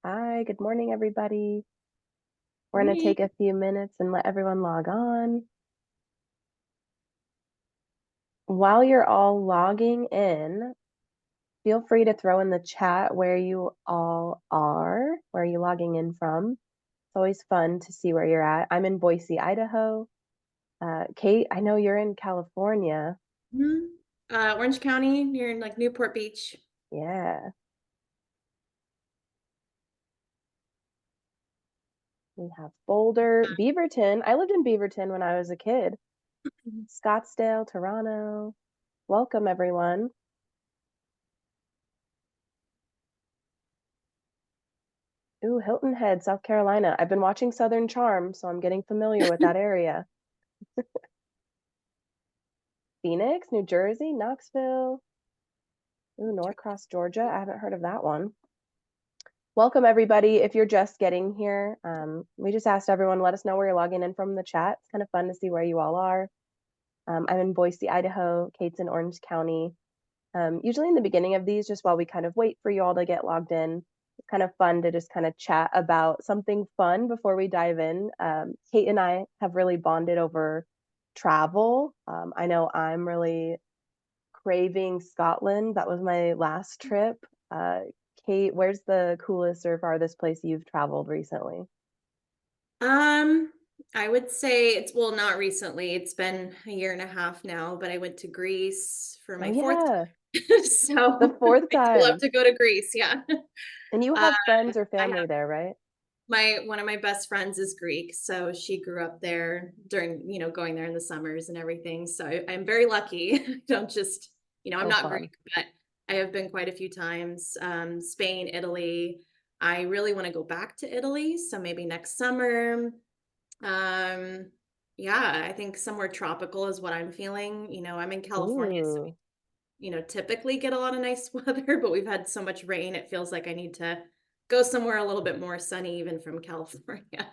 Hi, good morning, everybody. We're going to Morning. take a few minutes and let everyone log on. While you're all logging in, feel free to throw in the chat where you all are, where are you logging in from. It's always fun to see where you're at. I'm in Boise, Idaho. Kate, I know you're in California. Mhm. Orange County, near like Newport Beach. Yeah, we have Boulder, Beaverton. I lived in Beaverton when I was a kid. Mhm. Scottsdale, Toronto. Welcome, everyone. Ooh, Hilton Head, South Carolina. I've been watching Southern Charm, so I'm getting familiar with that area. Phoenix, New Jersey, Knoxville. Ooh, Norcross, Georgia. I haven't heard of that one. Welcome, everybody. If you're just getting here, we just asked everyone, let us know where you're logging in from the chat. It's kind of fun to see where you all are. I'm in Boise, Idaho. Kate's in Orange County. Usually in the beginning of these, just while we kind of wait for you all to get logged in, it's kind of fun to just kind of chat about something fun before we dive in. Kate and I have really bonded over travel. I know I'm really craving Scotland. That was my last trip. Uh, Kate, where's the coolest or farthest place you've traveled recently? Um, I would say well, not recently. It's been a year and a half now, but I went to Greece for Oh my fourth yeah, time. the So fourth I do love time. to go to Greece. Yeah. And you Uh, have friends or I family have there, right? one of my best friends is Greek, so she grew up there during, going there in the summers and everything. So I'm very lucky. I don't just, I'm So not fun. Greek, but I have been quite a few times. Spain, Italy. I really want to go back to Italy, so maybe next summer. Um, yeah, I think somewhere tropical is what I'm feeling. I'm in California, so Ooh. typically get a lot of nice weather, but we've had so much rain, it feels like I need to go somewhere a little bit more sunny, even from California.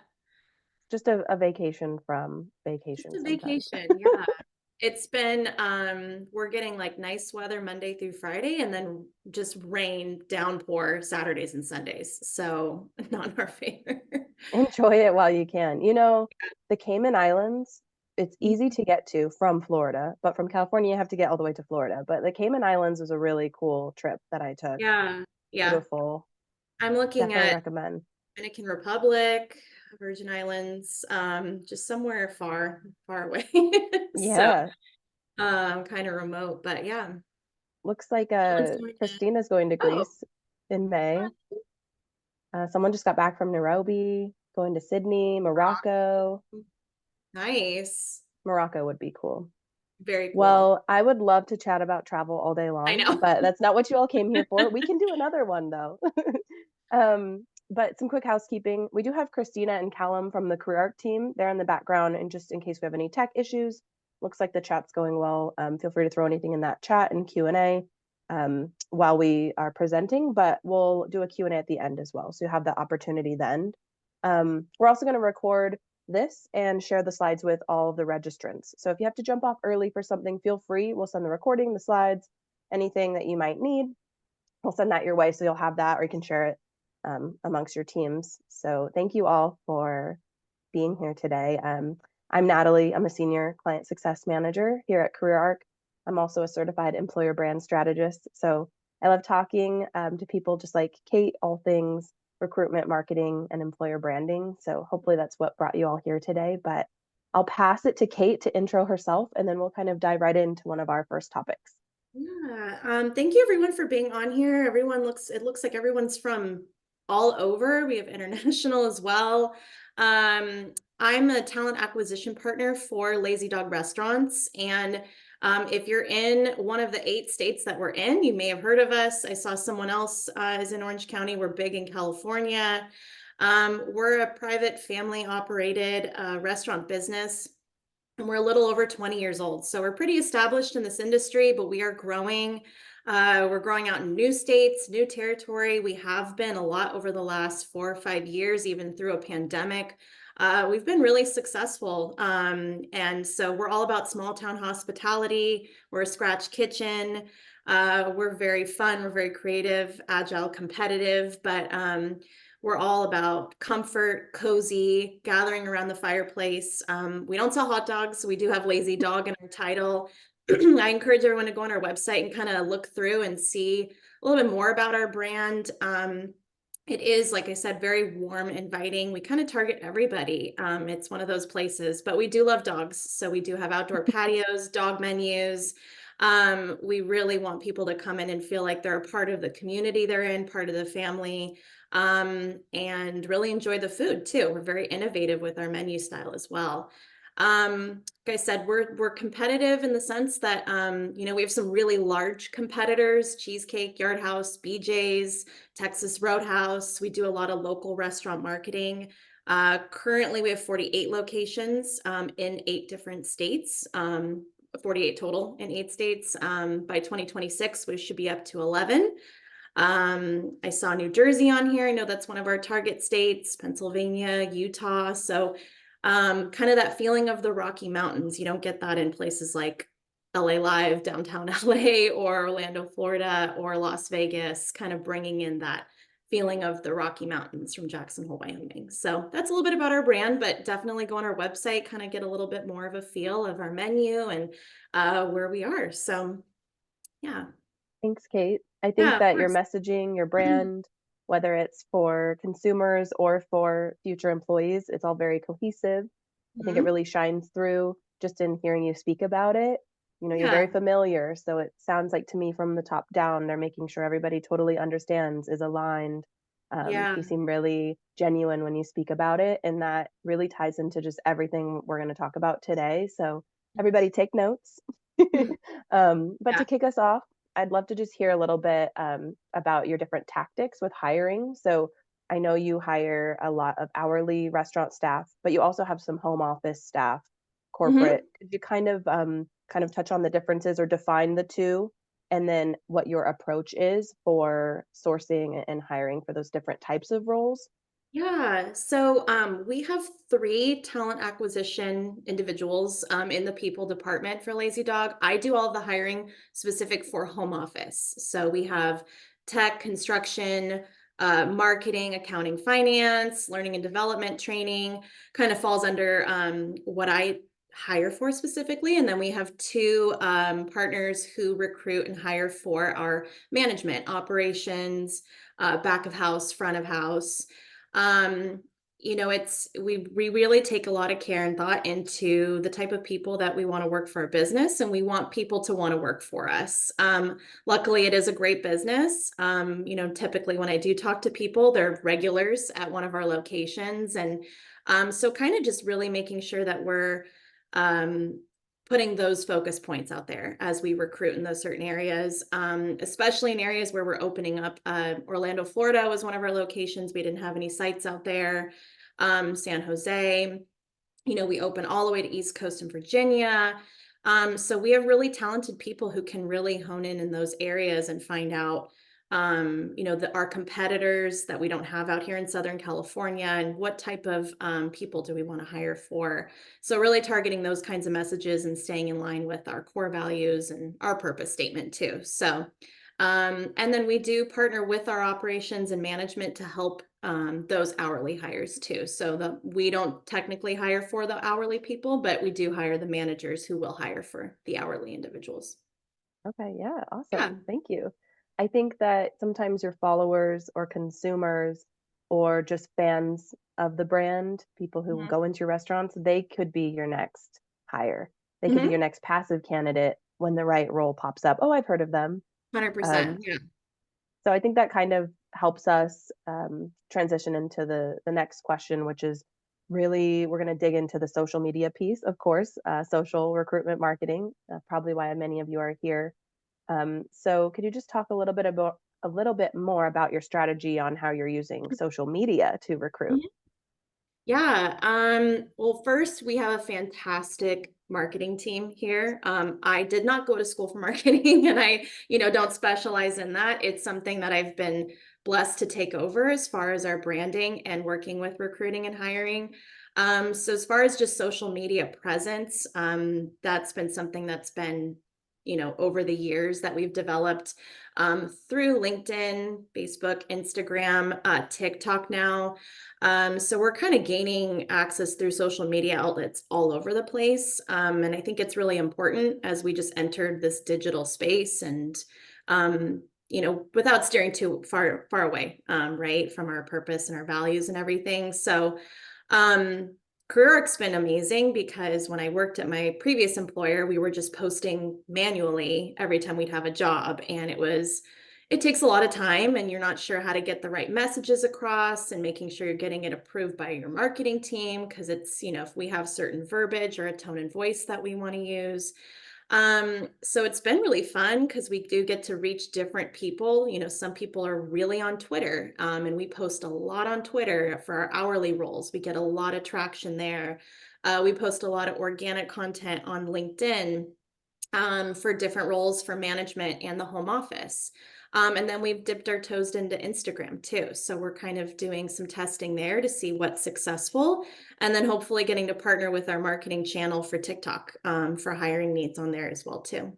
Just a vacation from Just vacation a sometimes. vacation, yeah. It's been we're getting like nice weather Monday through Friday and then just rain, downpour Saturdays and Sundays. So not in our favor. Enjoy it while you can. The Cayman Islands, it's easy to get to from Florida, but from California, you have to get all the way to Florida. But the Cayman Islands was a really cool trip that I took. Yeah, yeah. Beautiful. I'm looking Definitely at recommend. Dominican Republic, Virgin Islands, just somewhere far, far away. So Yeah. kind of remote, but yeah. Looks like Someone's going to Christina's going to oh, Greece in May. Someone just got back from Nairobi, going to Sydney, Morocco. nice. Morocco would be cool. Very cool. Well, I would love to chat about travel all day I long, know. but that's not what you all came here for. We can do another one though. But some quick housekeeping. We do have Christina and Callum from the Career Arc team. They're in the background, and just in case we have any tech issues, looks like the chat's going well. Feel free to throw anything in that chat and Q&A while we are presenting, but we'll do a Q&A at the end as well. So you have the opportunity then. We're also going to record this and share the slides with all of the registrants. So if you have to jump off early for something, feel free. We'll send the recording, the slides, anything that you might need. We'll send that your way so you'll have that or you can share it amongst your teams. So thank you all for being here today. I'm Natalie. I'm a senior client success manager here at Career Arc. I'm also a certified employer brand strategist. So I love talking to people just like Kate, all things recruitment, marketing, and employer branding. So hopefully that's what brought you all here today. But I'll pass it to Kate to intro herself, and then we'll kind of dive right into one of our first topics. Yeah. Thank you everyone for being on here. It looks like everyone's from all over. We have international as well. I'm a talent acquisition partner for Lazy Dog Restaurants. And if you're in one of the 8 states that we're in, you may have heard of us. I saw someone else is in Orange County. We're big in California. We're a private family operated restaurant business. And we're a little over 20 years old. So we're pretty established in this industry, but we are growing. We're growing out in new states, new territory. We have been a lot over the last 4 or 5 years, even through a pandemic. We've been really successful. And so we're all about small town hospitality. We're a scratch kitchen. We're very fun. We're very creative, agile, competitive, but We're all about comfort, cozy, gathering around the fireplace. We don't sell hot dogs. We do have Lazy Dog in our title. I encourage everyone to go on our website and kind of look through and see a little bit more about our brand. It is, like I said, very warm, inviting. We kind of target everybody. It's one of those places, but we do love dogs. So we do have outdoor patios, dog menus. We really want people to come in and feel like they're a part of the community they're in, part of the family, and really enjoy the food too. We're very innovative with our menu style as well. Like I said, we're competitive in the sense that we have some really large competitors: Cheesecake, Yard House, BJ's, Texas Roadhouse. We do a lot of local restaurant marketing. Currently, we have 48 locations in 8 different states. 48 total in 8 states. By 2026, we should be up to 11. I saw New Jersey on here. I know that's one of our target states, Pennsylvania, Utah. So kind of that feeling of the Rocky Mountains. You don't get that in places like LA Live, downtown LA, or Orlando, Florida, or Las Vegas, kind of bringing in that feeling of the Rocky Mountains from Jackson Hole, Wyoming. So that's a little bit about our brand, but definitely go on our website, kind of get a little bit more of a feel of our menu and where we are. So yeah. Thanks, Kate. I think Yeah, of that your course. messaging, your brand, whether it's for consumers or for future employees, it's all very cohesive. I think it Mhm. really shines through just in hearing you speak about it. You know, you're very Yeah, familiar, so it sounds like to me from the top down, they're making sure everybody totally understands, is aligned. yeah. You seem really genuine when you speak about it, and that really ties into just everything we're going to talk about today. So, everybody take notes. But Yeah. to kick us off, I'd love to just hear a little bit about your different tactics with hiring. So I know you hire a lot of hourly restaurant staff, but you also have some home office staff, corporate. Mhm. Could you kind of touch on the differences or define the two, and then what your approach is for sourcing and hiring for those different types of roles? Yeah, so we have 3 talent acquisition individuals in the people department for Lazy Dog. I do all the hiring specific for home office. So we have tech, construction, marketing, accounting, finance, learning and development training, kind of falls under what I hire for specifically. And then we have 2 partners who recruit and hire for our management, operations, back of house, front of house. um it's we really take a lot of care and thought into the type of people that we want to work for our business, and we want people to want to work for us. Luckily it is a great business. Typically when I do talk to people, they're regulars at one of our locations, and so kind of just really making sure that we're um putting those focus points out there as we recruit in those certain areas, especially in areas where we're opening up. Orlando, Florida was one of our locations. We didn't have any sites out there. San Jose, we open all the way to East Coast and Virginia. So we have really talented people who can really hone in those areas and find out, our competitors that we don't have out here in Southern California, and what type of people do we want to hire for. So really targeting those kinds of messages and staying in line with our core values and our purpose statement too. So and then we do partner with our operations and management to help those hourly hires too. So we don't technically hire for the hourly people, but we do hire the managers who will hire for the hourly individuals. Okay, yeah, Yeah. awesome. Thank you. I think that sometimes your followers or consumers or just fans of the brand, people who Mhm. go into your restaurants, they could be your next hire. They could be Mhm. your next passive candidate when the right role pops up. Oh, I've heard of them. 100%. Um, Yeah. so I think that kind of helps us transition into the next question, which is really we're going to dig into the social media piece, of course, social recruitment marketing, probably why many of you are here. So could you just talk a little bit more about your strategy on how you're using social media to recruit? Yeah. Well, first, we have a fantastic marketing team here. I did not go to school for marketing and I, don't specialize in that. It's something that I've been blessed to take over as far as our branding and working with recruiting and hiring. So as far as just social media presence, that's been something that's been over the years that we've developed through LinkedIn, Facebook, Instagram, TikTok now. So we're kind of gaining access through social media outlets all over the place. And I think it's really important as we just entered this digital space and, without steering too far away, right, from our purpose and our values and everything. So, um, CareerArc's been amazing because when I worked at my previous employer, we were just posting manually every time we'd have a job. And it takes a lot of time and you're not sure how to get the right messages across and making sure you're getting it approved by your marketing team. Cause it's, if we have certain verbiage or a tone and voice that we want to use. So it's been really fun because we do get to reach different people. Some people are really on Twitter, and we post a lot on Twitter for our hourly roles. We get a lot of traction there. We post a lot of organic content on LinkedIn for different roles for management and the home office. And then we've dipped our toes into Instagram too. So we're kind of doing some testing there to see what's successful. And then hopefully getting to partner with our marketing channel for TikTok for hiring needs on there as well too.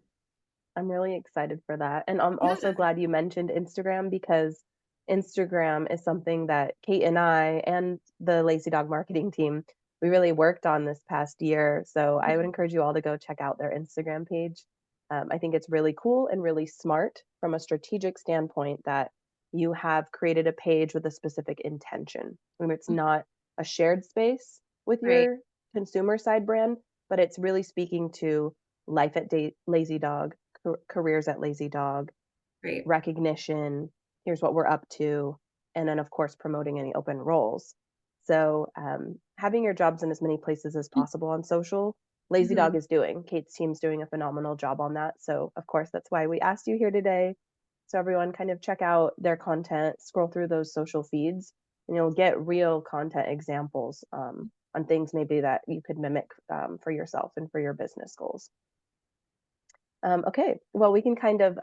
I'm really excited for that. And I'm also Yeah. glad you mentioned Instagram because Instagram is something that Kate and I and the Lazy Dog marketing team, we really worked on this past year. So I would encourage you all to go check out their Instagram page. I think it's really cool and really smart from a strategic standpoint that you have created a page with a specific intention. And it's not a shared space with Right. your consumer side brand, but it's really speaking to life at Lazy Dog, careers at Lazy Dog, Right. recognition, here's what we're up to, and then, of course, promoting any open roles. So, having your jobs in as many places as possible on social, Lazy Dog Mhm. is doing. Kate's team's doing a phenomenal job on that. So, of course, that's why we asked you here today. So, everyone kind of check out their content, scroll through those social feeds, and you'll get real content examples on things maybe that you could mimic for yourself and for your business goals. Okay, well, we can kind of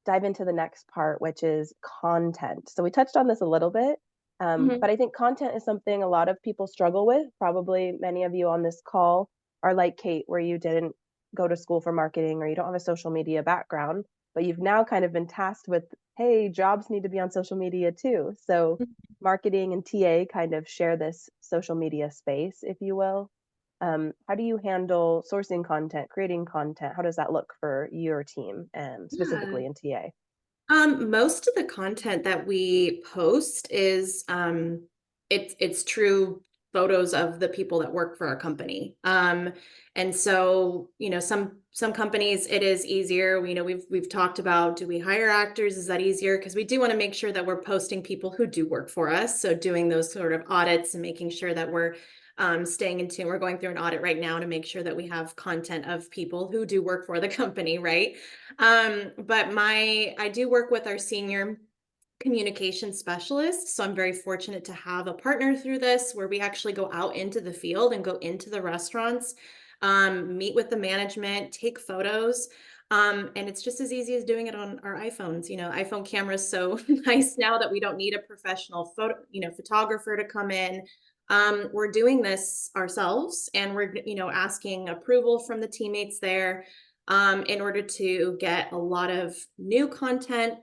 dive into the next part, which is content. So we touched on this a little bit, Mhm. but I think content is something a lot of people struggle with. Probably many of you on this call are like Kate, where you didn't go to school for marketing or you don't have a social media background, but you've now kind of been tasked with, hey, jobs need to be on social media too. So marketing and TA kind of share this social media space, if you will. How do you handle sourcing content, creating content? How does that look for your team and Yeah. specifically in TA? Most of the content that we post is it's true photos of the people that work for our company. And so, some companies it is easier. We've talked about, do we hire actors? Is that easier? Because we do want to make sure that we're posting people who do work for us. So doing those sort of audits and making sure that we're staying in tune. We're going through an audit right now to make sure that we have content of people who do work for the company, right? But I do work with our senior communication specialist. So I'm very fortunate to have a partner through this where we actually go out into the field and go into the restaurants, meet with the management, take photos. And it's just as easy as doing it on our iPhones. iPhone cameras so nice now that we don't need a professional photographer to come in. We're doing this ourselves and we're, asking approval from the teammates there in order to get a lot of new content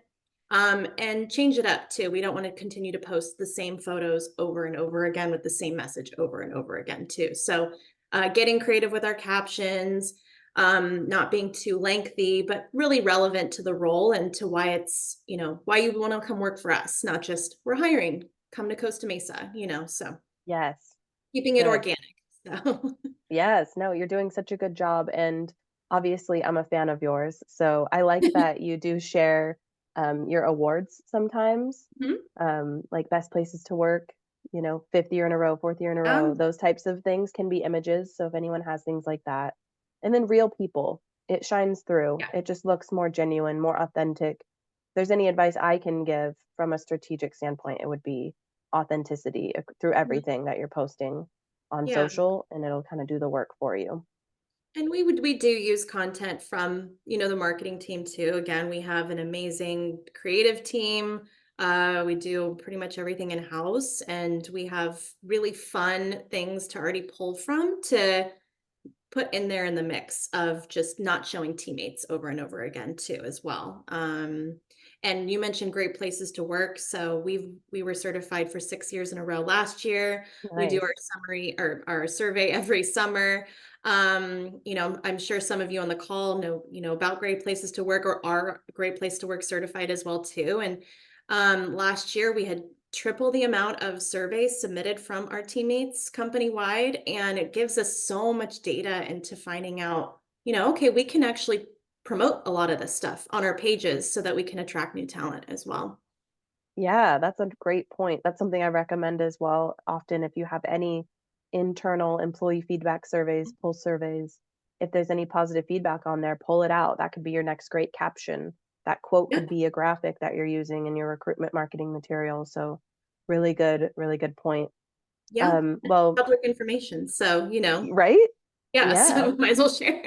and change it up too. We don't want to continue to post the same photos over and over again with the same message over and over again too. So getting creative with our captions, not being too lengthy, but really relevant to the role and to why why you want to come work for us, not just we're hiring, come to Costa Mesa, so Yes, keeping it good. organic. So Yes, no, you're doing such a good job. And obviously, I'm a fan of yours. So I like that you do share your awards sometimes, Mhm. like best places to work, fifth year in a row, fourth year in a row. um, Those types of things can be images. So if anyone has things like that, and then real people, it shines through. yeah. It just looks more genuine, more authentic. If there's any advice I can give from a strategic standpoint, it would be authenticity through Mhm. everything that you're posting on Yeah. social, and it'll kind of do the work for you. And we do use content from, the marketing team too. Again, we have an amazing creative team. We do pretty much everything in house and we have really fun things to already pull from to put in there in the mix of just not showing teammates over and over again too as well. And you mentioned great places to work. So we were certified for 6 years in a row last year. We do our Nice. summary or our survey every summer. I'm sure some of you on the call know, about great places to work or are great place to work certified as well too. And last year we had triple the amount of surveys submitted from our teammates company-wide, and it gives us so much data into finding out, okay, we can actually promote a lot of this stuff on our pages so that we can attract new talent as well. Yeah, that's a great point. That's something I recommend as well. Often, if you have any internal employee feedback surveys, pulse surveys, if there's any positive feedback on there, pull it out. That could be your next great caption. That quote Yeah, could be a graphic that you're using in your recruitment marketing material. So, really good point. yeah, Well, public information. So, right? yeah, Yeah. so might as well share.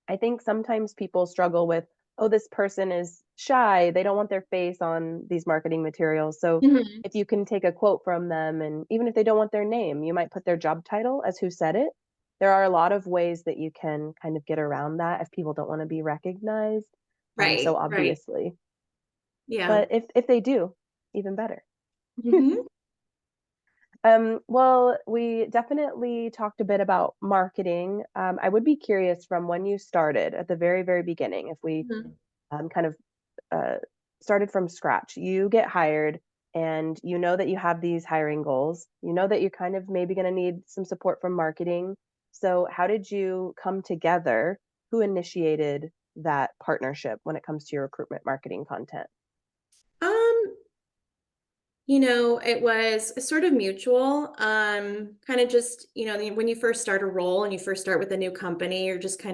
I think sometimes people struggle with, oh, this person is shy. They don't want their face on these marketing materials. So Mhm. if you can take a quote from them, and even if they don't want their name, you might put their job title as who said it. There are a lot of ways that you can kind of get around that if people don't want to be recognized so Right, right. obviously. Yeah. But if they do, even better. Mhm. Well, we definitely talked a bit about marketing. I would be curious from when you started at the very, very beginning, if we Mhm. kind of uh, started from scratch. You get hired and you know that you have these hiring goals. You know that you're kind of maybe going to need some support from marketing. So, how did you come together? Who initiated that partnership when it comes to your recruitment marketing content? Um, it was sort of mutual. Kind of just, when you first start a role and you first start with a new company, you're just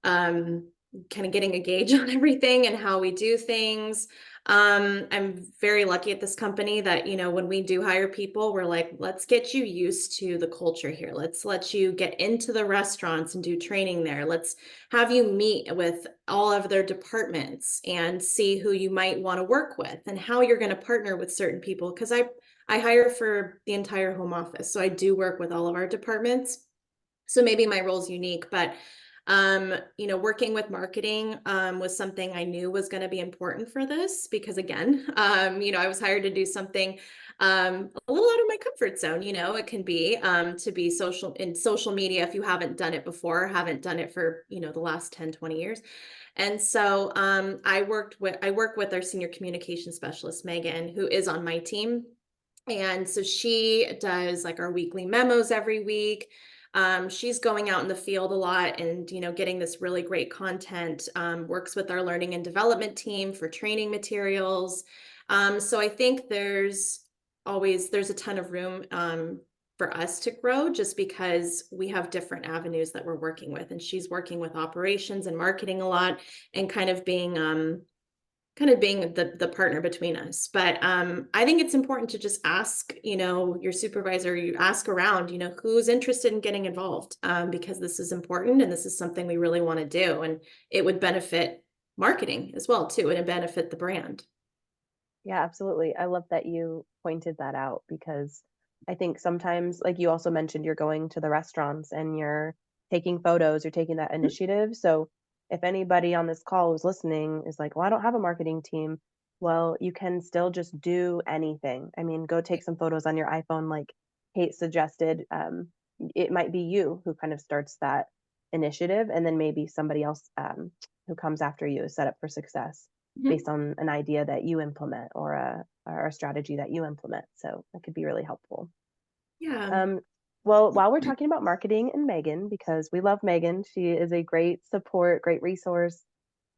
um, kind of getting a gauge on everything and how we do things. I'm very lucky at this company that, when we do hire people, we're like, let's get you used to the culture here. Let's let you get into the restaurants and do training there. Let's have you meet with all of their departments and see who you might want to work with and how you're going to partner with certain people. Because I hire for the entire home office. So I do work with all of our departments. So maybe my role's unique, but working with marketing was something I knew was going to be important for this because again, I was hired to do something a little out of my comfort zone. It can be to be social media if you haven't done it before, haven't done it for, the last 10, 20 years. And so I work with our senior communication specialist, Megan, who is on my team. And so she does like our weekly memos every week. She's going out in the field a lot and, getting this really great content, works with our learning and development team for training materials. So I think there's a ton of room, for us to grow just because we have different avenues that we're working with. And she's working with operations and marketing a lot and kind of being the partner between us. But I think it's important to just ask, your supervisor, you ask around, who's interested in getting involved, because this is important and this is something we really want to do. And it would benefit marketing as well, too, and it benefit the brand. Yeah, absolutely. I love that you pointed that out because I think sometimes, like you also mentioned, you're going to the restaurants and you're taking photos, you're taking that Mhm. initiative. So if anybody on this call who's listening is like, well, I don't have a marketing team, well, you can still just do anything. I mean, go take some photos on your iPhone, like Kate suggested. It might be you who kind of starts that initiative, and then maybe somebody else who comes after you is set up for success Mhm. based on an idea that you implement or a strategy that you implement. So that could be really helpful. Yeah. Um, well, while we're talking about marketing and Megan, because we love Megan, she is a great support, great resource.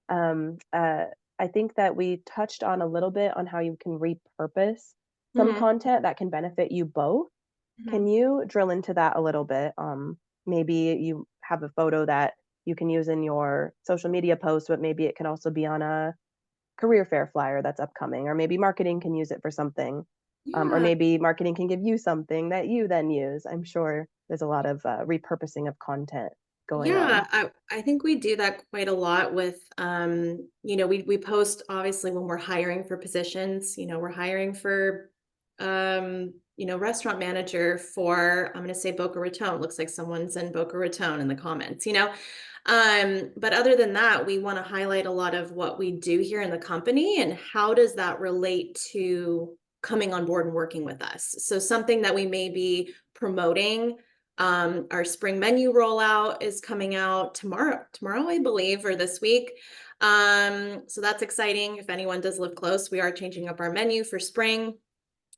Um, uh, I think that we touched on a little bit on how you can repurpose some Mhm. content that can benefit you both. Can Mhm. you drill into that a little bit? Maybe you have a photo that you can use in your social media post, but maybe it can also be on a career fair flyer that's upcoming, or maybe marketing can use it for something, or Yeah. maybe marketing can give you something that you then use. I'm sure there's a lot of repurposing of content going Yeah, on. I think we do that quite a lot with we post obviously when we're hiring for positions, we're hiring for restaurant manager for, I'm going to say Boca Raton. Looks like someone's in Boca Raton in the comments. But other than that, we want to highlight a lot of what we do here in the company and how does that relate to coming on board and working with us. So something that we may be promoting, our spring menu rollout is coming out tomorrow, I believe, or this week. So that's exciting. If anyone does live close, we are changing up our menu for spring.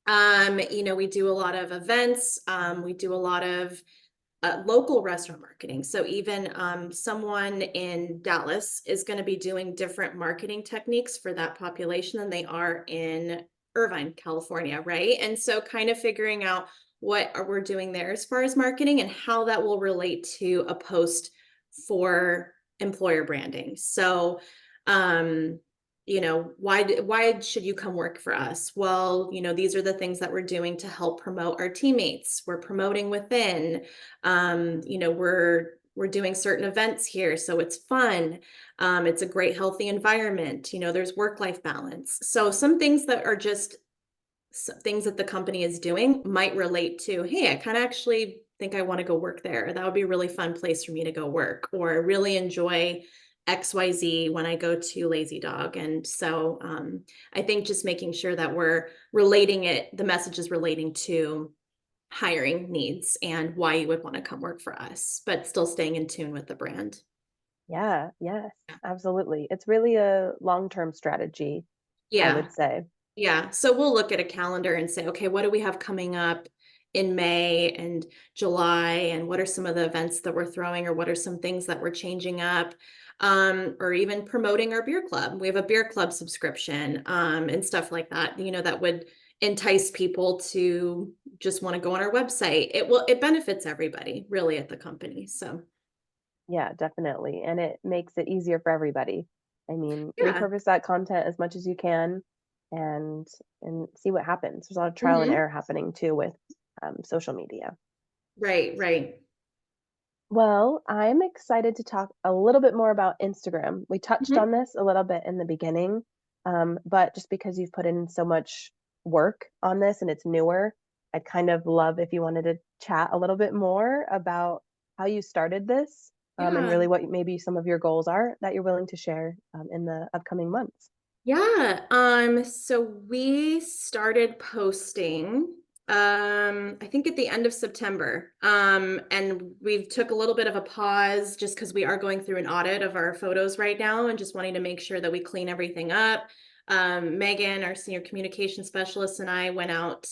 We do a lot of events. We do a lot of local restaurant marketing. So even someone in Dallas is going to be doing different marketing techniques for that population than they are in Irvine, California, right? And so kind of figuring out what we're doing there as far as marketing and how that will relate to a post for employer branding. So, why should you come work for us? Well, these are the things that we're doing to help promote our teammates. We're promoting within. We're doing certain events here, so it's fun. It's a great, healthy environment. There's work-life balance. So some things that are just things that the company is doing might relate to, hey, I kind of actually think I want to go work there. That would be a really fun place for me to go work, or I really enjoy XYZ when I go to Lazy Dog. And so I think just making sure that we're the message is relating to hiring needs and why you would want to come work for us, but still staying in tune with the brand. Yeah, yes, absolutely. It's really a long-term strategy, I Yeah. would say. Yeah. So we'll look at a calendar and say, okay, what do we have coming up in May and July? And what are some of the events that we're throwing, or what are some things that we're changing up? Or even promoting our beer club. We have a beer club subscription, and stuff like that, that would entice people to just want to go on our website. It benefits everybody really at the company. So Yeah, definitely. And it makes it easier for everybody. I mean, yeah. repurpose that content as much as you can and see what happens. There's a lot of trial and Mhm. error happening too with social media. Right, right. Well, I'm excited to talk a little bit more about Instagram. We touched Mhm. on this a little bit in the beginning, but just because you've put in so much work on this and it's newer, I'd kind of love if you wanted to chat a little bit more about how you started this, and Yeah. really what maybe some of your goals are that you're willing to share in the upcoming months. Yeah. So we started posting, I think at the end of September. And we've took a little bit of a pause just because we are going through an audit of our photos right now and just wanting to make sure that we clean everything up. Megan, our senior communication specialist, and I went out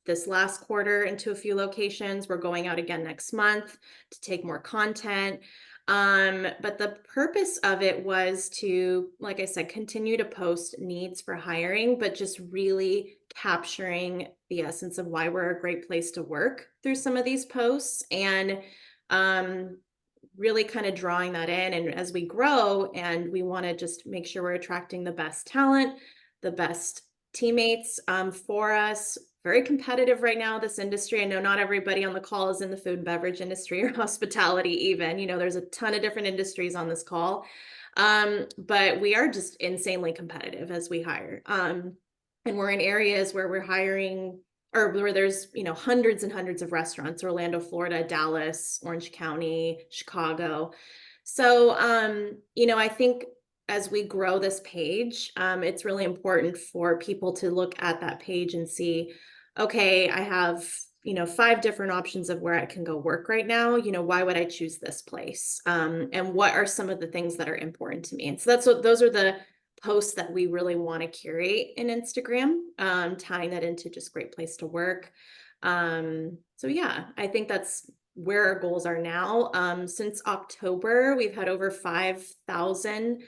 this last quarter into a few locations. We're going out again next month to take more content. But the purpose of it was to, like I said, continue to post needs for hiring, but just really capturing the essence of why we're a great place to work through some of these posts, and um, really kind of drawing that in. And as we grow and we want to just make sure we're attracting the best talent, the best teammates for us. Very competitive right now, this industry. I know not everybody on the call is in the food and beverage industry or hospitality even. There's a ton of different industries on this call. But we are just insanely competitive as we hire. And we're in areas where we're hiring, or where there's, hundreds and hundreds of restaurants: Orlando, Florida, Dallas, Orange County, Chicago. So, I think as we grow this page, it's really important for people to look at that page and see, okay, I have, 5 different options of where I can go work right now. Why would I choose this place? And what are some of the things that are important to me? And so those are the posts that we really want to curate in Instagram, tying that into just great place to work. So yeah, I think that's where our goals are now. Since October, we've had over 5,000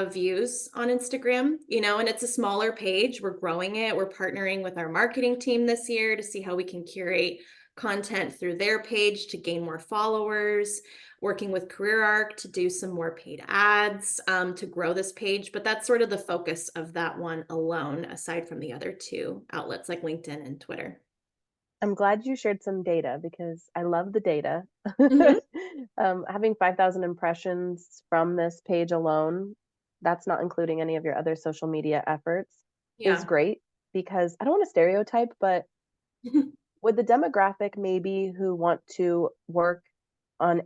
views on Instagram, and it's a smaller page. We're growing it. We're partnering with our marketing team this year to see how we can curate content through their page to gain more followers, working with CareerArc to do some more paid ads to grow this page. But that's sort of the focus of that one alone, aside from the other 2 outlets like LinkedIn and Twitter. I'm glad you shared some data because I love the data. Mhm. Having 5,000 impressions from this page alone, that's not including any of your other social media efforts, is Yeah. great because I don't want to stereotype, but Would the demographic maybe who want to work on,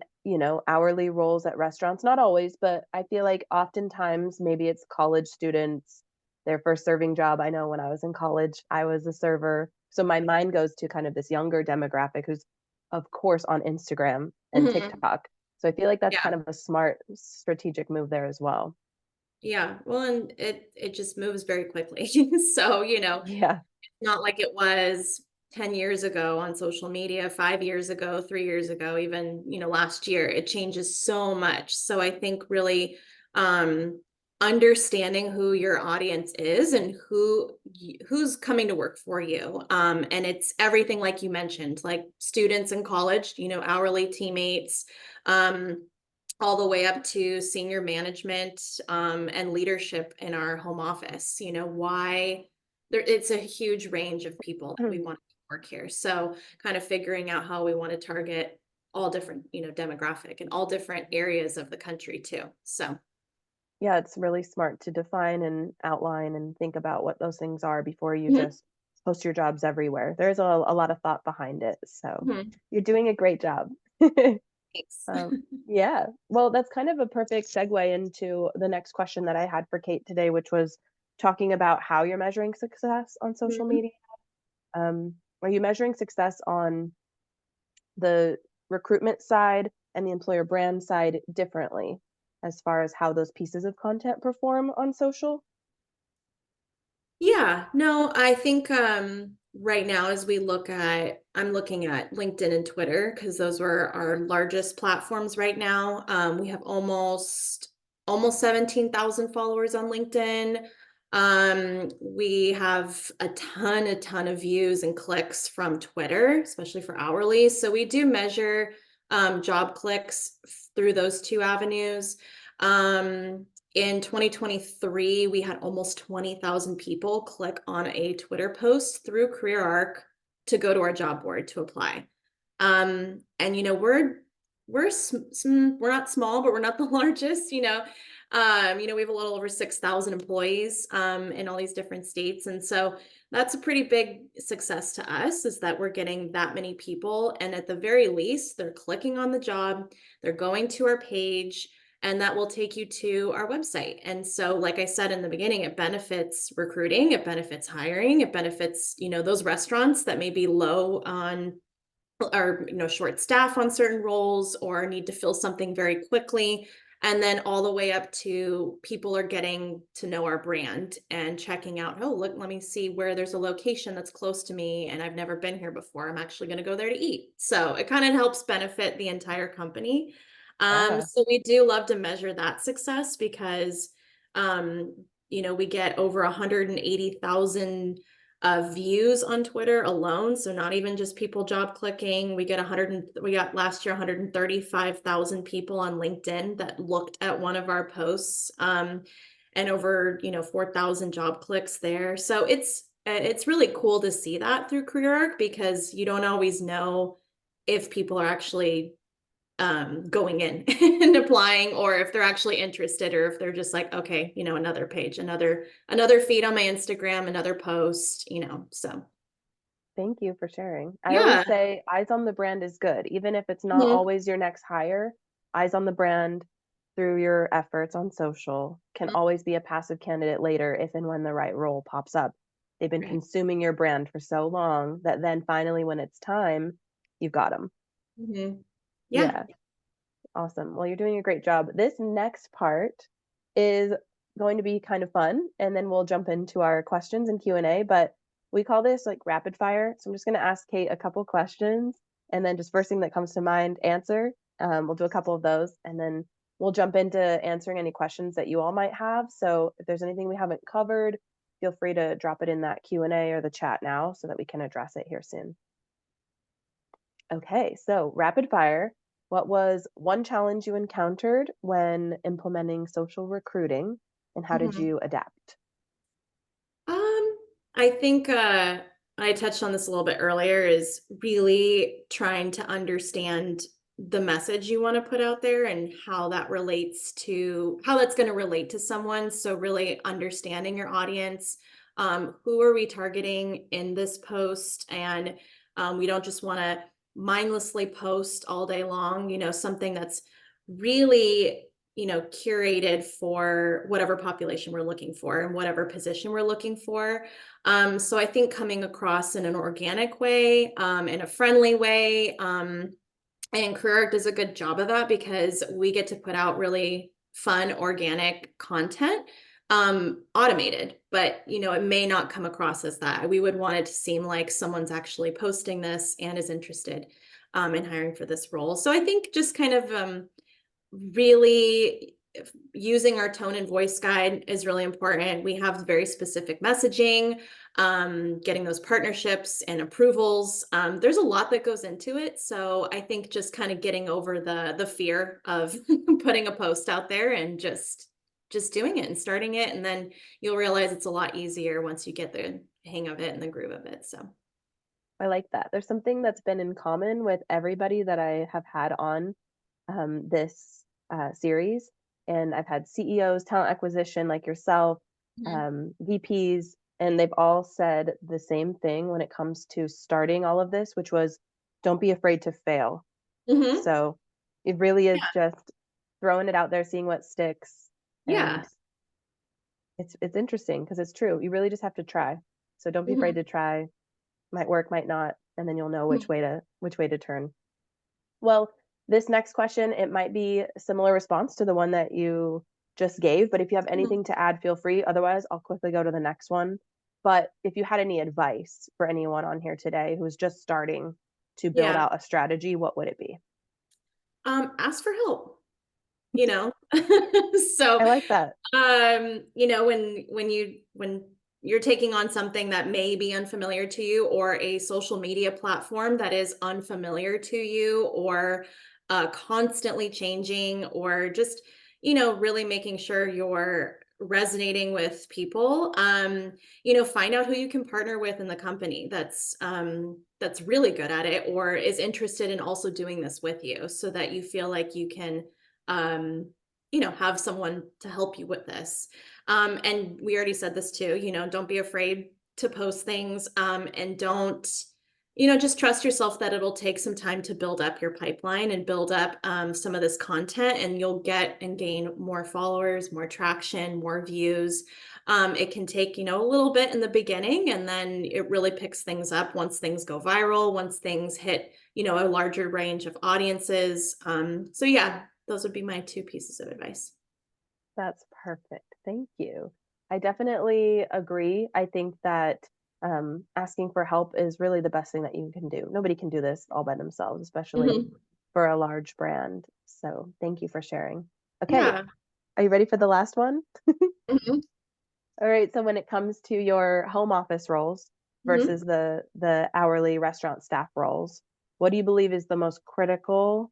hourly roles at restaurants, not always, but I feel like oftentimes maybe it's college students, their first serving job. I know when I was in college, I was a server. So my mind goes to kind of this younger demographic who's, of course, on Instagram and Mhm. TikTok. So I feel like that's Yeah. kind of a smart strategic move there as well. Yeah. Well, and it just moves very quickly. So, Yeah. not like it was 10 years ago on social media, 5 years ago, 3 years ago, even, last year. It changes so much. So I think really um understanding who your audience is and who's coming to work for you. And it's everything like you mentioned, like students in college, hourly teammates, um all the way up to senior management and leadership in our home office. Why it's a huge range of people that we want to work here. So kind of figuring out how we want to target all different, demographic and all different areas of the country too. So Yeah, it's really smart to define and outline and think about what those things are before you mhm, just post your jobs everywhere. There's a lot of thought behind it. So mhm, you're doing a great job. thanks. um, yeah. Well, that's kind of a perfect segue into the next question that I had for Kate today, which was talking about how you're measuring success on social Mhm. media. Are you measuring success on the recruitment side and the employer brand side differently as far as how those pieces of content perform on social? Yeah, no, I think right now as I'm looking at LinkedIn and Twitter because those were our largest platforms right now. We have almost 17,000 followers on LinkedIn. We have a ton of views and clicks from Twitter, especially for hourly. So we do measure job clicks through those two avenues. In 2023, we had almost 20,000 people click on a Twitter post through CareerArc to go to our job board to apply. And we're not small, but we're not the largest. We have a little over 6,000 employees in all these different states, and so that's a pretty big success to us. Is that we're getting that many people, and at the very least, they're clicking on the job, they're going to our page, and that will take you to our website. And so, like I said in the beginning, it benefits recruiting, it benefits hiring, it benefits, those restaurants that may be low on or short staff on certain roles or need to fill something very quickly, and then all the way up to people are getting to know our brand and checking out, oh look, let me see where there's a location that's close to me and I've never been here before, I'm actually going to go there to eat. So it kind of helps benefit the entire company. Yeah. So we do love to measure that success because um we get over 180,000 views on Twitter alone. So not even just people job clicking. We got last year 135,000 people on LinkedIn that looked at one of our posts, and over 4,000 job clicks there. So it's really cool to see that through CareerArc because you don't always know if people are actually going in and applying or if they're actually interested or if they're just like, okay, another page, another feed on my Instagram, another post, so Thank you for sharing. I always yeah. say eyes on the brand is good. Even if it's not Mhm, always your next hire, eyes on the brand through your efforts on social can mhm, always be a passive candidate later if and when the right role pops up. They've been right. consuming your brand for so long that then finally, when it's time, you've got them. Mhm. Yeah. Yeah. Awesome. Well, you're doing a great job. This next part is going to be kind of fun, and then we'll jump into our questions and Q&A, but we call this like rapid fire. So I'm just going to ask Kate a couple questions and then just first thing that comes to mind, answer. We'll do a couple of those and then we'll jump into answering any questions that you all might have. So if there's anything we haven't covered, feel free to drop it in that Q&A or the chat now so that we can address it here soon. Okay, so rapid fire. What was one challenge you encountered when implementing social recruiting, and how did Mhm. you adapt? I think I touched on this a little bit earlier is really trying to understand the message you want to put out there and how that's going to relate to someone. So really understanding your audience, Who are we targeting in this post? And we don't just want to mindlessly post all day long, something that's really, curated for whatever population we're looking for and whatever position we're looking for. So I think coming across in an organic way, in a friendly way, and CareerArt does a good job of that because we get to put out really fun, organic content, automated, but it may not come across as that. We would want it to seem like someone's actually posting this and is interested in hiring for this role. So I think just kind of really using our tone and voice guide is really important. We have very specific messaging, getting those partnerships and approvals. There's a lot that goes into it. So I think just kind of getting over the fear of putting a post out there and just doing it and starting it. And then you'll realize it's a lot easier once you get the hang of it and the groove of it. So I like that. There's something that's been in common with everybody that I have had on this series. And I've had CEOs, talent acquisition like yourself, mhm. VPs, and they've all said the same thing when it comes to starting all of this, which was don't be afraid to fail. Mhm. So it really is just throwing it out there, seeing what sticks. And Yeah. it's interesting because it's true. You really just have to try. So don't be afraid Mhm. to try. Might work, might not, and then you'll know Mhm. which way to turn. Well, this next question, it might be a similar response to the one that you just gave, but if you have Mhm. anything to add, feel free. Otherwise, I'll quickly go to the next one. But if you had any advice for anyone on here today who's just starting to build Yeah. out a strategy, what would it be? Ask for help, you know? So, I like that. when you're taking on something that may be unfamiliar to you or a social media platform that is unfamiliar to you or constantly changing or just, really making sure you're resonating with people, find out who you can partner with in the company that's really good at it or is interested in also doing this with you so that you feel like you can um, have someone to help you with this. And we already said this too, don't be afraid to post things, and don't, just trust yourself that it'll take some time to build up your pipeline and build up some of this content, and you'll get and gain more followers, more traction, more views. It can take, a little bit in the beginning, and then it really picks things up once things go viral, once things hit, a larger range of audiences. So yeah, those would be my two pieces of advice. That's perfect. Thank you. I definitely agree. I think that asking for help is really the best thing that you can do. Nobody can do this all by themselves, especially Mhm. for a large brand. So thank you for sharing. Okay, Yeah. are you ready for the last one? Mhm. All right, so when it comes to your home office roles Mhm. versus the hourly restaurant staff roles, what do you believe is the most critical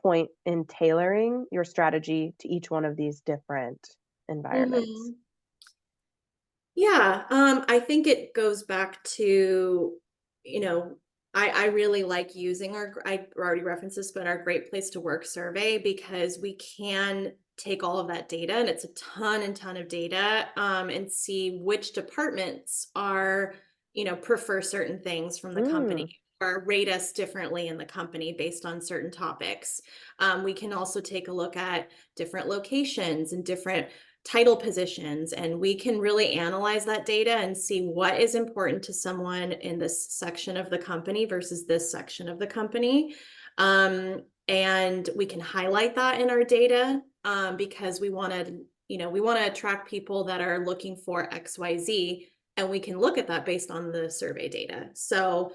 point in tailoring your strategy to each one of these different environments? Mhm. Yeah, I think it goes back to, you know, I really like using I already referenced this, but our Great Place to Work survey because we can take all of that data and it's a ton and ton of data, and see which departments are, prefer certain things from the company Mm, or rate us differently in the company based on certain topics. We can also take a look at different locations and different title positions, and we can really analyze that data and see what is important to someone in this section of the company versus this section of the company. And we can highlight that in our data, because we want to attract people that are looking for XYZ, and we can look at that based on the survey data. So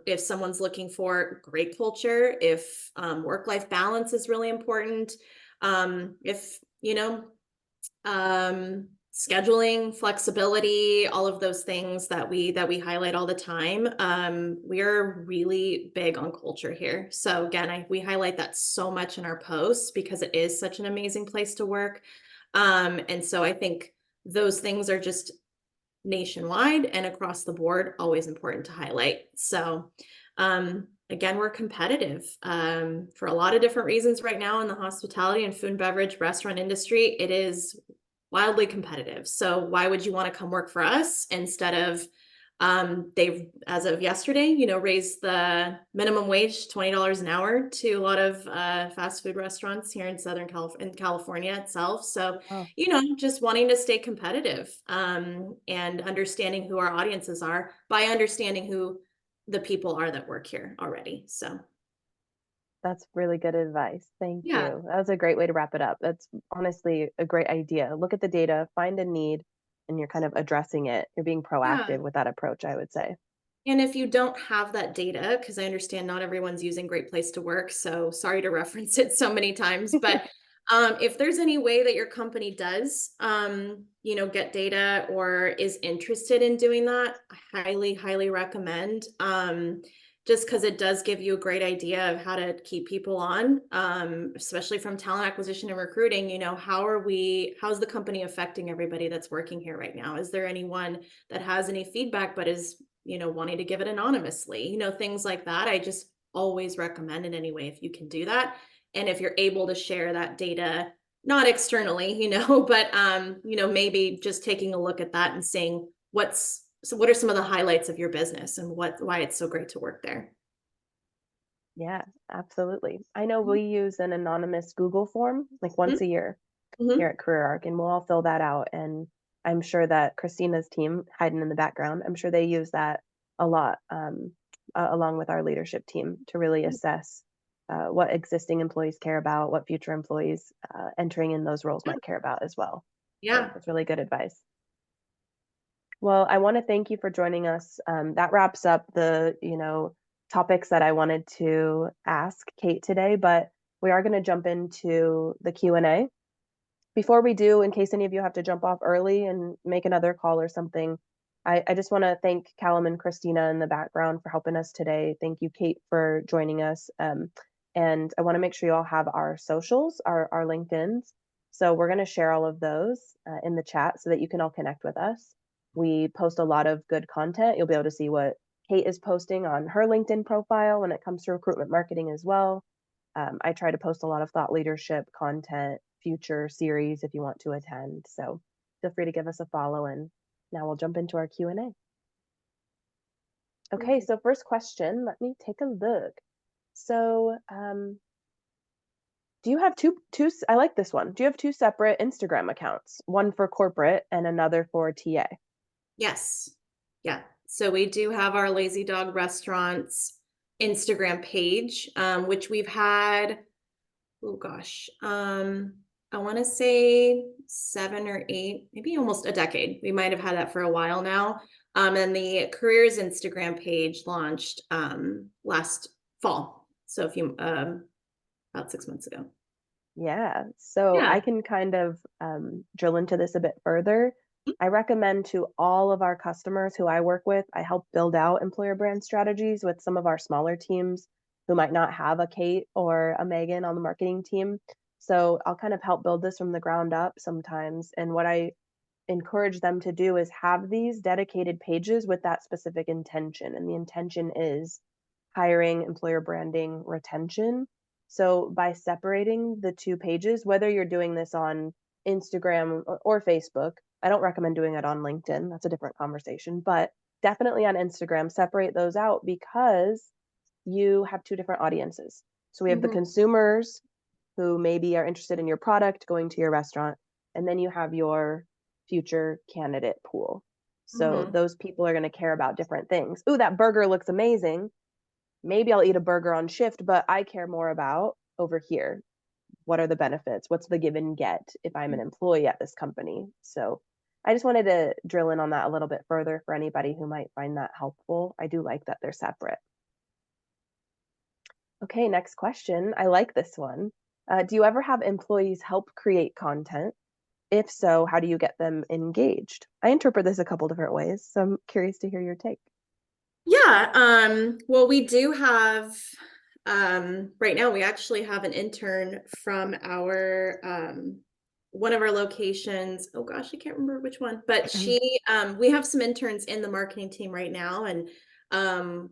if someone's looking for great culture, if work-life balance is really important, if scheduling, flexibility, all of those things that we highlight all the time. We're really big on culture here. So again, we highlight that so much in our posts because it is such an amazing place to work. And so I think those things are just nationwide and across the board always important to highlight. So again, we're competitive for a lot of different reasons right now in the hospitality and food and beverage restaurant industry. It is wildly competitive. So why would you want to come work for us instead of they've, as of yesterday, raised the minimum wage $20 an hour to a lot of fast food restaurants here in in California itself. So, Oh, just wanting to stay competitive, and understanding who our audiences are by understanding who the people are that work here already. So, that's really good advice. Thank yeah. you. That was a great way to wrap it up. That's honestly a great idea. Look at the data, find a need, and you're kind of addressing it. You're being Yeah. proactive with that approach, I would say. And if you don't have that data, because I understand not everyone's using Great Place to Work, so sorry to reference it so many times, but if there's any way that your company does, get data or is interested in doing that, I highly, highly recommend. Just because it does give you a great idea of how to keep people on, especially from talent acquisition and recruiting. How's the company affecting everybody that's working here right now? Is there anyone that has any feedback but is wanting to give it anonymously, things like that. I just always recommend in any way if you can do that. And if you're able to share that data, not externally, but maybe just taking a look at that and saying what are some of the highlights of your business and why it's so great to work there. Yeah, absolutely. I know we use an anonymous Google form like once a year here Mm-hmm. at CareerArc, and we'll all fill that out. And I'm sure that Christina's team, hiding in the background, I'm sure they use that a lot, along with our leadership team to really assess what existing employees care about, what future employees entering in those roles might care about as well. So Yeah. that's really good advice. Well, I want to thank you for joining us. That wraps up the, topics that I wanted to ask Kate today, but we are going to jump into the Q&A. Before we do, in case any of you have to jump off early and make another call or something, I just want to thank Callum and Christina in the background for helping us today. Thank you, Kate, for joining us. And I want to make sure you all have our socials, our LinkedIn's. So we're going to share all of those in the chat so that you can all connect with us. We post a lot of good content. You'll be able to see what Kate is posting on her LinkedIn profile when it comes to recruitment marketing as well. I try to post a lot of thought leadership content, future series if you want to attend. So feel free to give us a follow. And now we'll jump into our Q&A. Okay, so first question, let me take a look. So do you have I like this one. Do you have two separate Instagram accounts, one for corporate and another for TA? Yes. Yeah. So we do have our Lazy Dog Restaurants Instagram page, which we've had, oh gosh, I want to say 7 or 8, maybe almost a decade. We might have had that for a while now. And the careers Instagram page launched last fall. So about 6 months ago. Yeah, so Yeah. I can kind of drill into this a bit further. I recommend to all of our customers who I work with, I help build out employer brand strategies with some of our smaller teams who might not have a Kate or a Megan on the marketing team. So I'll kind of help build this from the ground up sometimes. And what I encourage them to do is have these dedicated pages with that specific intention. And the intention is hiring, employer branding, retention. So by separating the two pages, whether you're doing this on Instagram or Facebook, I don't recommend doing it on LinkedIn. That's a different conversation, but definitely on Instagram, separate those out because you have two different audiences. So we have the Mhm. consumers who maybe are interested in your product going to your restaurant, and then you have your future candidate pool. So Mhm. those people are going to care about different things. Ooh, that burger looks amazing. Maybe I'll eat a burger on shift, but I care more about over here. What are the benefits? What's the give and get if I'm an employee at this company? So I just wanted to drill in on that a little bit further for anybody who might find that helpful. I do like that they're separate. Okay, next question. I like this one. Do you ever have employees help create content? If so, how do you get them engaged? I interpret this a couple different ways, so I'm curious to hear your take. Yeah, well, we do have, right now we actually have an intern from our, one of our locations. Oh gosh, I can't remember which one, but we have some interns in the marketing team right now, and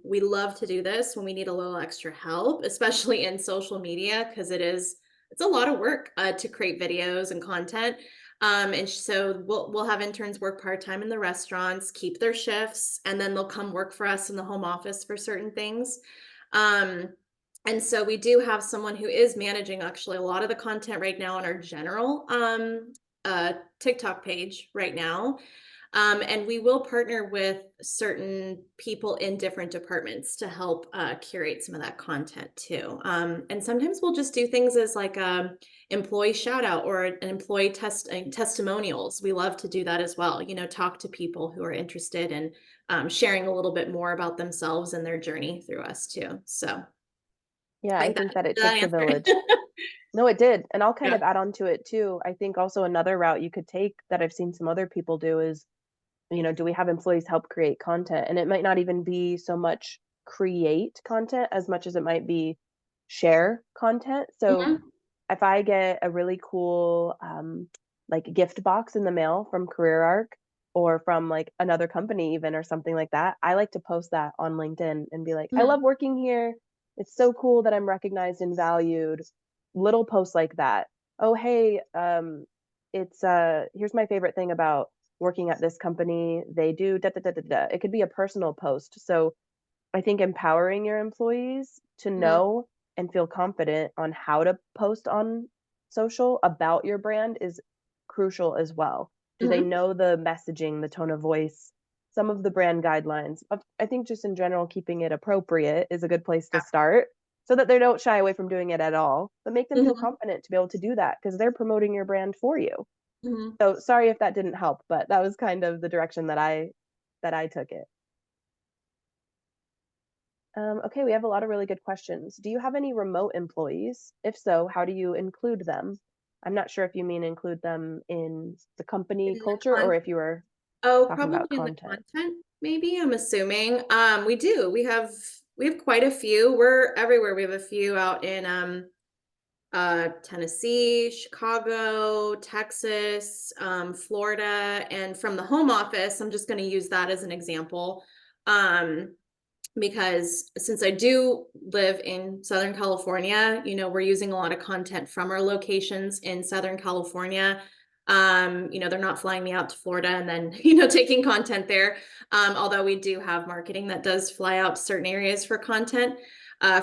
we love to do this when we need a little extra help, especially in social media, because it's a lot of work to create videos and content. And so we'll have interns work part-time in the restaurants, keep their shifts, and then they'll come work for us in the home office for certain things. Um, and so we do have someone who is managing actually a lot of the content right now on our general TikTok page right now. And we will partner with certain people in different departments to help curate some of that content too. And sometimes we'll just do things as like a employee shout out or an employee testimonials. We love to do that as well. You know, talk to people who are interested in sharing a little bit more about themselves and their journey through us too. So Yeah, I I think think that it that takes a answer. village. No, it did. And I'll kind Yeah. of add on to it too. I think also another route you could take that I've seen some other people do is, do we have employees help create content? And it might not even be so much create content as much as it might be share content. So Mhm. if I get a really cool like gift box in the mail from CareerArc or from like another company even or something like that, I like to post that on LinkedIn and be like, I Mhm. love working here. It's so cool that I'm recognized and valued. Little posts like that. Oh, hey, it's here's my favorite thing about working at this company. They do da da da da da. It could be a personal post. So I think empowering your employees to Mhm. know and feel confident on how to post on social about your brand is crucial as well. Do they Mhm. know the messaging, the tone of voice, some of the brand guidelines? I think just in general, keeping it appropriate is a good place to Yeah. start so that they don't shy away from doing it at all, but make them feel Mhm. confident to be able to do that because they're promoting your brand for you. Mhm. So sorry if that didn't help, but that was kind of the direction that I took it. Okay, we have a lot of really good questions. Do you have any remote employees? If so, how do you include them? I'm not sure if you mean include them in the company In the culture or con if you were Oh, talking probably about in the content. content, maybe, I'm assuming. We do. We have quite a few. We're everywhere. We have a few out in Tennessee, Chicago, Texas, Florida, and from the home office, I'm just going to use that as an example. Um, because since I do live in Southern California, we're using a lot of content from our locations in Southern California. They're not flying me out to Florida and then, taking content there. Although we do have marketing that does fly out to certain areas for content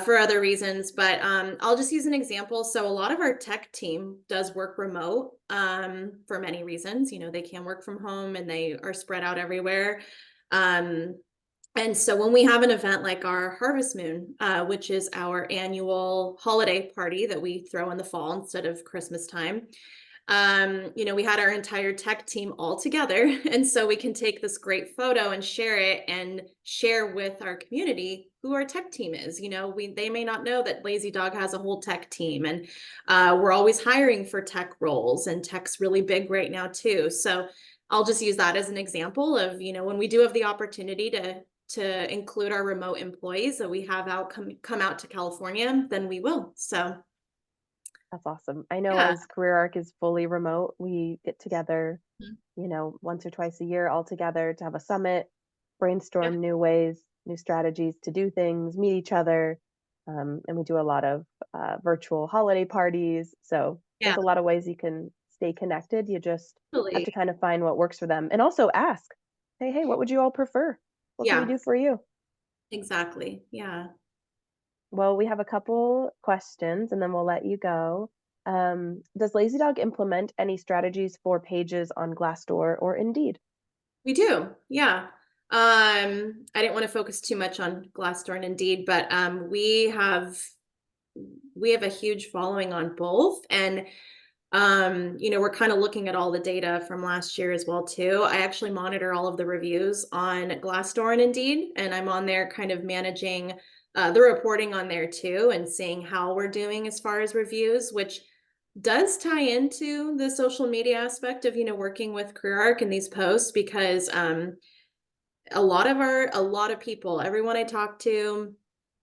for other reasons. But I'll just use an example. So a lot of our tech team does work remote for many reasons. They can work from home and they are spread out everywhere. Um, and so when we have an event like our Harvest Moon, which is our annual holiday party that we throw in the fall instead of Christmas time, we had our entire tech team all together. And so we can take this great photo and share with our community who our tech team is. They may not know that Lazy Dog has a whole tech team, and we're always hiring for tech roles, and tech's really big right now too. So I'll just use that as an example of, when we do have the opportunity to include our remote employees that we have come out to California, then we will. So That's awesome. I know yeah. as CareerArc is fully remote, we get together, Mhm. once or twice a year all together to have a summit, Yeah. brainstorm new ways, new strategies to do things, meet each other. And we do a lot of virtual holiday parties. So Yeah. there's a lot of ways you can stay connected. You just have Totally. to kind of find what works for them and also ask, hey, what would you all prefer? What can we Yeah, do for you? exactly. Yeah. Well, we have a couple questions and then we'll let you go. Does Lazy Dog implement any strategies for pages on Glassdoor or Indeed? We do. Yeah. I didn't want to focus too much on Glassdoor and Indeed, but we have a huge following on both. And we're kind of looking at all the data from last year as well too. I actually monitor all of the reviews on Glassdoor and Indeed, and I'm on there kind of managing the reporting on there too and seeing how we're doing as far as reviews, which does tie into the social media aspect of, working with CareerArc and these posts because a lot of people, everyone I talk to,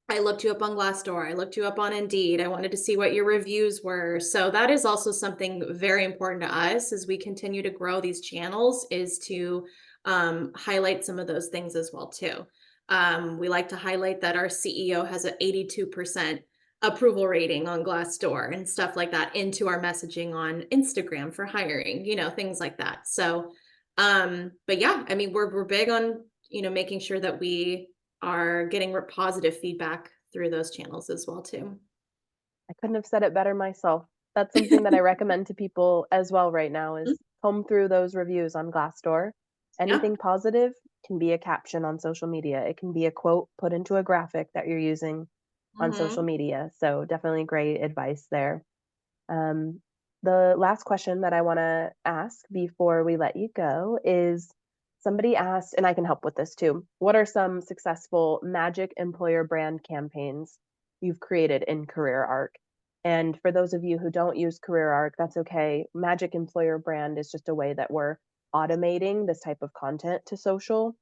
I looked you up on Glassdoor. I looked you up on Indeed. I wanted to see what your reviews were. So that is also something very important to us as we continue to grow these channels is to highlight some of those things as well too. We like to highlight that our CEO has an 82% approval rating on Glassdoor and stuff like that into our messaging on Instagram for hiring, things like that. So, but yeah, I mean, we're big on, making sure that we are getting positive feedback through those channels as well too. I couldn't have said it better myself. That's something that I recommend to people as well right now is comb through those reviews on Glassdoor. Yeah. Anything positive can be a caption on social media. It can be a quote put into a graphic that you're using on social Hmm. media. So definitely great advice there. Um, the last question that I want to ask before we let you go is somebody asked, and I can help with this too. What are some successful Magic employer brand campaigns you've created in CareerArc? And for those of you who don't use CareerArc, that's okay. Magic employer brand is just a way that we're automating this type of content to social.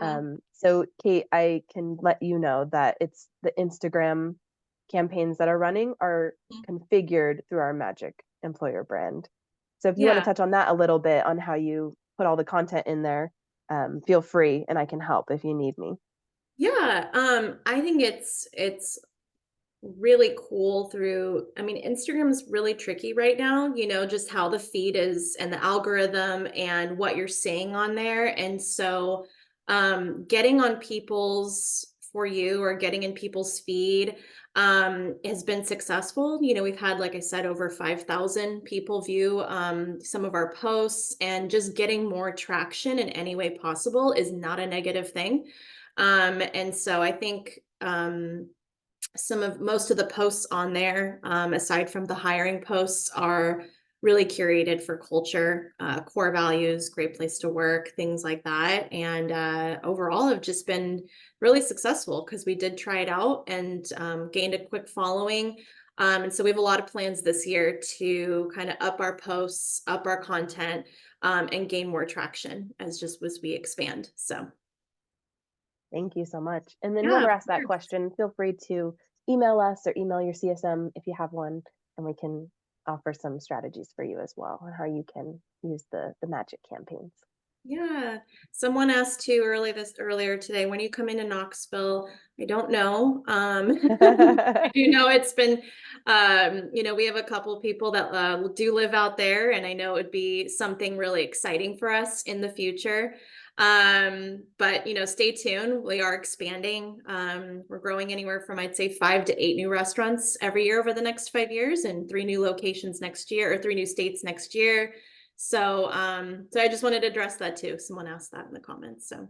Hmm. So Kate, I can let you know that it's the Instagram campaigns that are running are configured through our Magic employer brand. So if you want to Yeah. touch on that a little bit on how you put all the content in there, feel free and I can help if you need me. Yeah. I think it's really cool I mean, Instagram's really tricky right now, just how the feed is and the algorithm and what you're seeing on there. And so getting on people's For You or getting in people's feed has been successful. We've had, like I said, over 5,000 people view some of our posts, and just getting more traction in any way possible is not a negative thing. And so I think most of the posts on there, aside from the hiring posts, are really curated for culture, core values, great place to work, things like that. And overall, have just been really successful because we did try it out and gained a quick following. And so we have a lot of plans this year to kind of up our posts, up our content, and gain more traction as we expand. So Thank you so much. And then yeah, whoever of asked that course. question, feel free to email us or email your CSM if you have one, and we can offer some strategies for you as well on how you can use the Magic campaigns. Yeah. Someone asked too earlier today, when you come into Knoxville? I don't know. I do know it's been, we have a couple people that do live out there, and I know it would be something really exciting for us in the future. But stay tuned. We are expanding. We're growing anywhere from, I'd say, 5 to 8 new restaurants every year over the next 5 years, and 3 new locations next year, or 3 new states next year. So I just wanted to address that too. Someone asked that in the comments. So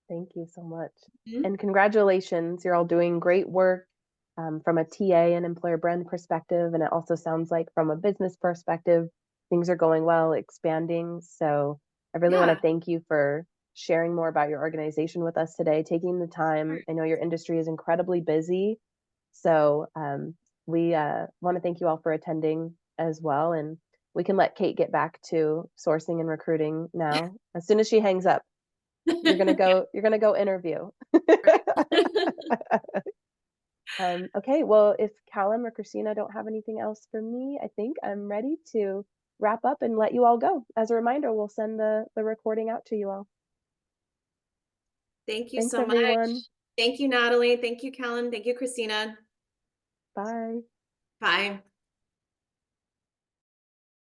Thank you so much. mhm. And congratulations. You're all doing great work from a TA and employer brand perspective. And it also sounds like from a business perspective, things are going well, expanding. So I really want to Yeah, thank you for sharing more about your organization with us today, taking the time. I know your industry is incredibly busy. So we want to thank you all for attending as well. And we can let Kate get back to sourcing and recruiting now. As soon as she hangs up, you're gonna go interview. Okay, well, if Callum or Christina don't have anything else for me, I think I'm ready to wrap up and let you all go. As a reminder, we'll send the recording out to you all. Thank you Thanks, so everyone. much. Thank you, Natalie. Thank you, Callan. Thank you, Christina. Bye. Bye.